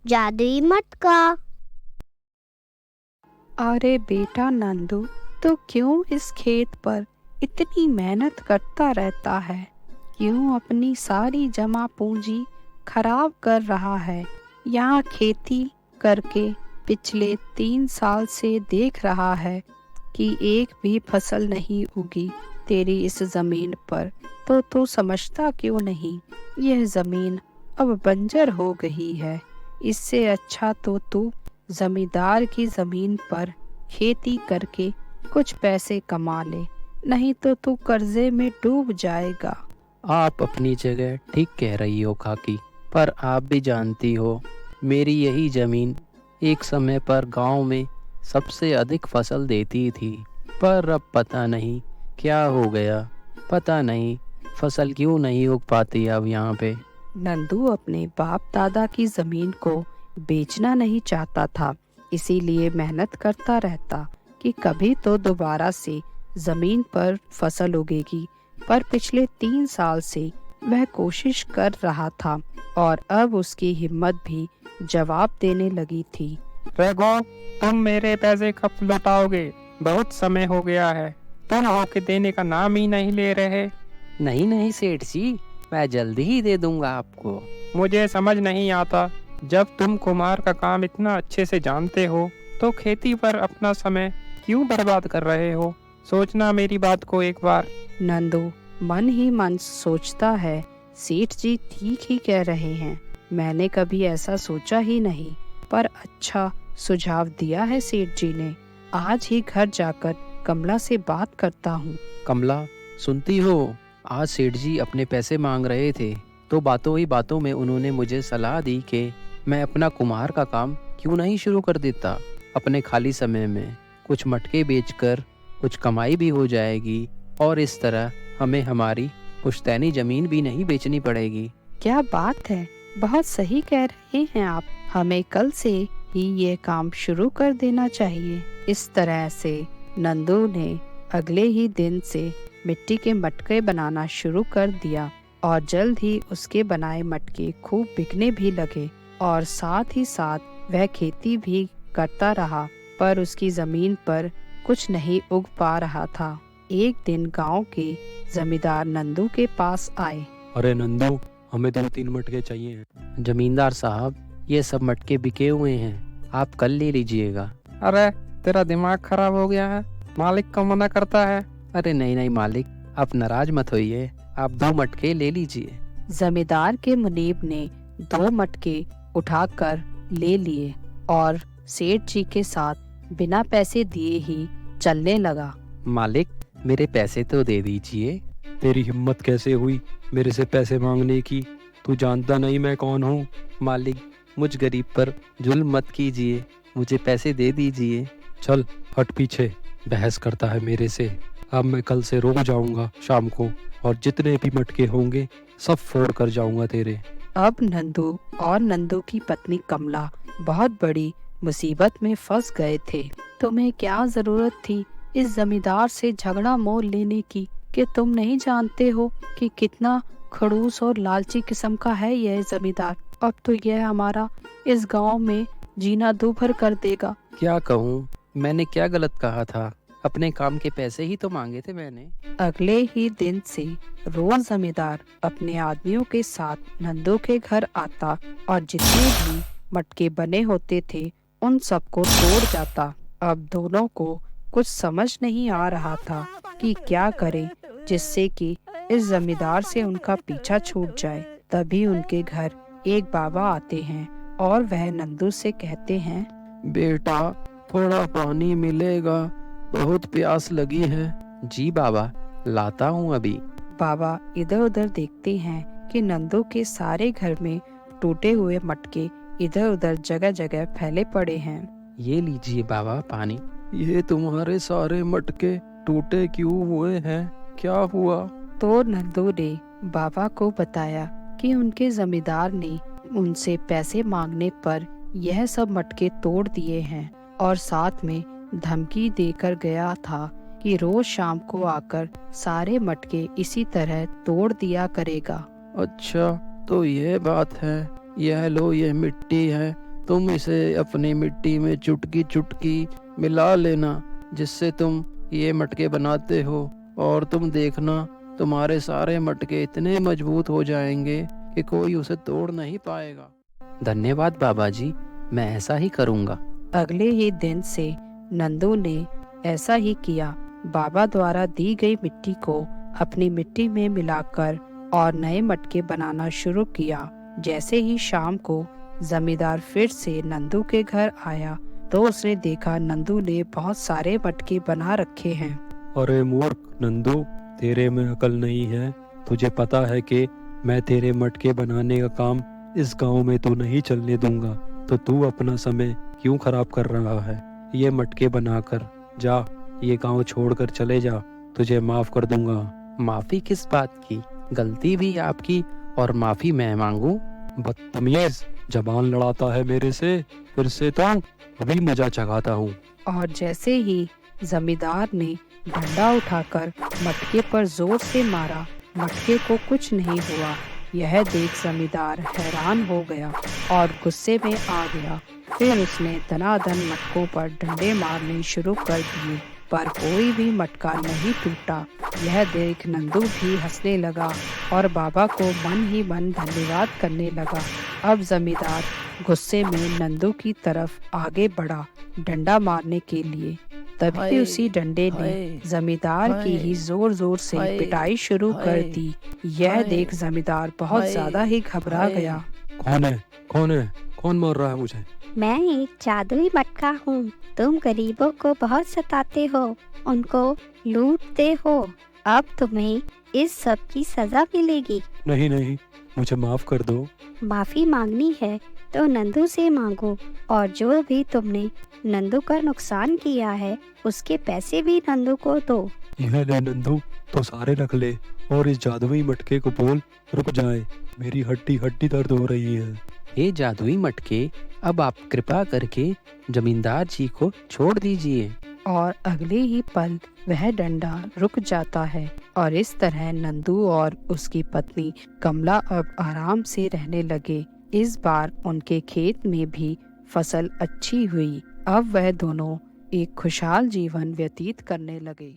जादुई मटका। अरे बेटा नंदू, तो क्यों इस खेत पर इतनी मेहनत करता रहता है? क्यों अपनी सारी जमा पूंजी खराब कर रहा है? यहाँ खेती करके पिछले 3 साल से देख रहा है कि एक भी फसल नहीं उगी तेरी इस जमीन पर। तो तू समझता क्यों नहीं? यह जमीन अब बंजर हो गई है। इससे अच्छा तो तू जमींदार की जमीन पर खेती करके कुछ पैसे कमा ले, नहीं तो तू कर्जे में डूब जाएगा। आप अपनी जगह ठीक कह रही हो काकी, पर आप भी जानती हो मेरी यही ज़मीन एक समय पर गांव में सबसे अधिक फसल देती थी। पर अब पता नहीं क्या हो गया, पता नहीं फसल क्यों नहीं उग पाती अब यहाँ पे। नंदू अपने बाप दादा की जमीन को बेचना नहीं चाहता था, इसीलिए मेहनत करता रहता कि कभी तो दोबारा से जमीन पर फसल उगेगी। पर पिछले 3 साल से वह कोशिश कर रहा था और अब उसकी हिम्मत भी जवाब देने लगी थी। रघु, तुम मेरे पैसे कब लौटाओगे? बहुत समय हो गया है, तुम होके देने का नाम ही नहीं ले रहे। नहीं नहीं सेठ जी, मैं जल्दी ही दे दूंगा आपको। मुझे समझ नहीं आता, जब तुम कुम्हार का काम इतना अच्छे से जानते हो तो खेती पर अपना समय क्यों बर्बाद कर रहे हो? सोचना मेरी बात को एक बार। नंदू मन ही मन सोचता है, सेठ जी ठीक ही कह रहे हैं। मैंने कभी ऐसा सोचा ही नहीं, पर अच्छा सुझाव दिया है सेठ जी ने। आज ही घर जाकर कमला से बात करता हूँ। कमला, सुनती हो? आज सेठ जी अपने पैसे मांग रहे थे, तो बातों ही बातों में उन्होंने मुझे सलाह दी कि मैं अपना कुम्हार का काम क्यों नहीं शुरू कर देता। अपने खाली समय में कुछ मटके बेचकर कुछ कमाई भी हो जाएगी और इस तरह हमें हमारी पुश्तैनी जमीन भी नहीं बेचनी पड़ेगी। क्या बात है, बहुत सही कह रहे हैं आप। हमें कल से ही ये काम शुरू कर देना चाहिए। इस तरह से नंदू ने अगले ही दिन से मिट्टी के मटके बनाना शुरू कर दिया और जल्द ही उसके बनाए मटके खूब बिकने भी लगे। और साथ ही साथ वह खेती भी करता रहा, पर उसकी जमीन पर कुछ नहीं उग पा रहा था। एक दिन गांव के जमींदार नंदू के पास आए। अरे नंदू, हमें 2-3 मटके चाहिए। जमींदार साहब, ये सब मटके बिके हुए हैं, आप कल ले लीजिएगा। अरे, तेरा दिमाग खराब हो गया है? मालिक का मना करता है। अरे नहीं नहीं मालिक, आप नाराज मत होइए, आप 2 मटके ले लीजिए। जमींदार के मुनीब ने 2 मटके उठाकर ले लिए और सेठ जी के साथ बिना पैसे दिए ही चलने लगा। मालिक, मेरे पैसे तो दे दीजिए। तेरी हिम्मत कैसे हुई मेरे से पैसे मांगने की? तू जानता नहीं मैं कौन हूँ? मालिक, मुझ गरीब पर जुल्म मत कीजिए, मुझे पैसे दे दीजिए। चल हट पीछे, बहस करता है मेरे से। अब मैं कल से रोज जाऊंगा शाम को, और जितने भी मटके होंगे सब फोड़ कर जाऊंगा तेरे। अब नंदू और नंदू की पत्नी कमला बहुत बड़ी मुसीबत में फंस गए थे। तुम्हें क्या जरूरत थी इस जमींदार से झगड़ा मोल लेने की? कि तुम नहीं जानते हो कि कितना खड़ूस और लालची किस्म का है यह जमींदार? अब तो यह हमारा इस गांव में जीना दूभर कर देगा। क्या कहूँ, मैंने क्या गलत कहा था? अपने काम के पैसे ही तो मांगे थे मैंने। अगले ही दिन से रोज जमींदार अपने आदमियों के साथ नंदू के घर आता और जितने भी मटके बने होते थे उन सबको तोड़ जाता। अब दोनों को कुछ समझ नहीं आ रहा था कि क्या करें जिससे कि इस जमींदार से उनका पीछा छूट जाए। तभी उनके घर एक बाबा आते हैं और वह नंदू से कहते हैं, बेटा, थोड़ा पानी मिलेगा? बहुत प्यास लगी है। जी बाबा, लाता हूँ अभी। बाबा इधर उधर देखते हैं कि नंदू के सारे घर में टूटे हुए मटके इधर उधर जगह जगह फैले पड़े हैं। ये लीजिए बाबा पानी। ये तुम्हारे सारे मटके टूटे क्यों हुए हैं? क्या हुआ? तो नंदू ने बाबा को बताया कि उनके जमींदार ने उनसे पैसे मांगने पर यह सब मटके तोड़ दिए हैं और साथ में धमकी देकर गया था कि रोज शाम को आकर सारे मटके इसी तरह तोड़ दिया करेगा। अच्छा, तो ये बात है। यह लो, ये मिट्टी है, तुम इसे अपनी मिट्टी में चुटकी चुटकी मिला लेना जिससे तुम ये मटके बनाते हो, और तुम देखना तुम्हारे सारे मटके इतने मजबूत हो जाएंगे कि कोई उसे तोड़ नहीं पाएगा। धन्यवाद बाबा जी, मैं ऐसा ही करूँगा। अगले ही दिन से नंदू ने ऐसा ही किया। बाबा द्वारा दी गई मिट्टी को अपनी मिट्टी में मिलाकर और नए मटके बनाना शुरू किया। जैसे ही शाम को जमींदार फिर से नंदू के घर आया तो उसने देखा नंदू ने बहुत सारे मटके बना रखे हैं। अरे मूर्ख नंदू, तेरे में अकल नहीं है। तुझे पता है कि मैं तेरे मटके बनाने का काम इस गांव में तो नहीं चलने दूंगा, तो तू अपना समय क्यों खराब कर रहा है? ये मटके बनाकर जा, ये गांव छोड़कर चले जा, तुझे माफ कर दूंगा। माफी किस बात की? गलती भी आपकी और माफी मैं मांगू? बदतमीज, जबान लड़ाता है मेरे से, फिर से तो अभी मजा चखाता हूँ। और जैसे ही जमींदार ने डंडा उठाकर मटके पर जोर से मारा, मटके को कुछ नहीं हुआ। यह देख जमींदार हैरान हो गया और गुस्से में आ गया। फिर उसने दनादन मटकों पर डंडे मारने शुरू कर दिए, पर कोई भी मटका नहीं टूटा। यह देख नंदू भी हंसने लगा और बाबा को मन ही मन धन्यवाद करने लगा। अब जमींदार गुस्से में नंदू की तरफ आगे बढ़ा डंडा मारने के लिए। तभी उसी डंडे ने जमींदार की ही जोर जोर से पिटाई शुरू कर दी। यह देख जमींदार बहुत ज्यादा ही घबरा गया। कौन है? कौन है? कौन मार रहा है मुझे? मैं एक जादुई मटका हूँ। तुम गरीबों को बहुत सताते हो, उनको लूटते हो। अब तुम्हें इस सब की सजा मिलेगी। नहीं नहीं, मुझे माफ कर दो। माफी मांगनी है तो नंदू से मांगो, और जो भी तुमने नंदू का नुकसान किया है उसके पैसे भी नंदू को दो। यह ले नंदू, तो सारे रख ले और इस जादुई मटके को बोल रुक जाए, मेरी हड्डी हड्डी दर्द हो रही है। ये जादुई मटके, अब आप कृपा करके जमींदार जी को छोड़ दीजिए। और अगले ही पल वह डंडा रुक जाता है और इस तरह नंदू और उसकी पत्नी कमला अब आराम से रहने लगे। इस बार उनके खेत में भी फसल अच्छी हुई। अब वह दोनों एक खुशहाल जीवन व्यतीत करने लगे।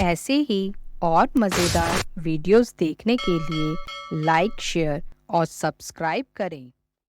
ऐसे ही और मज़ेदार वीडियोस देखने के लिए लाइक, शेयर और सब्सक्राइब करें।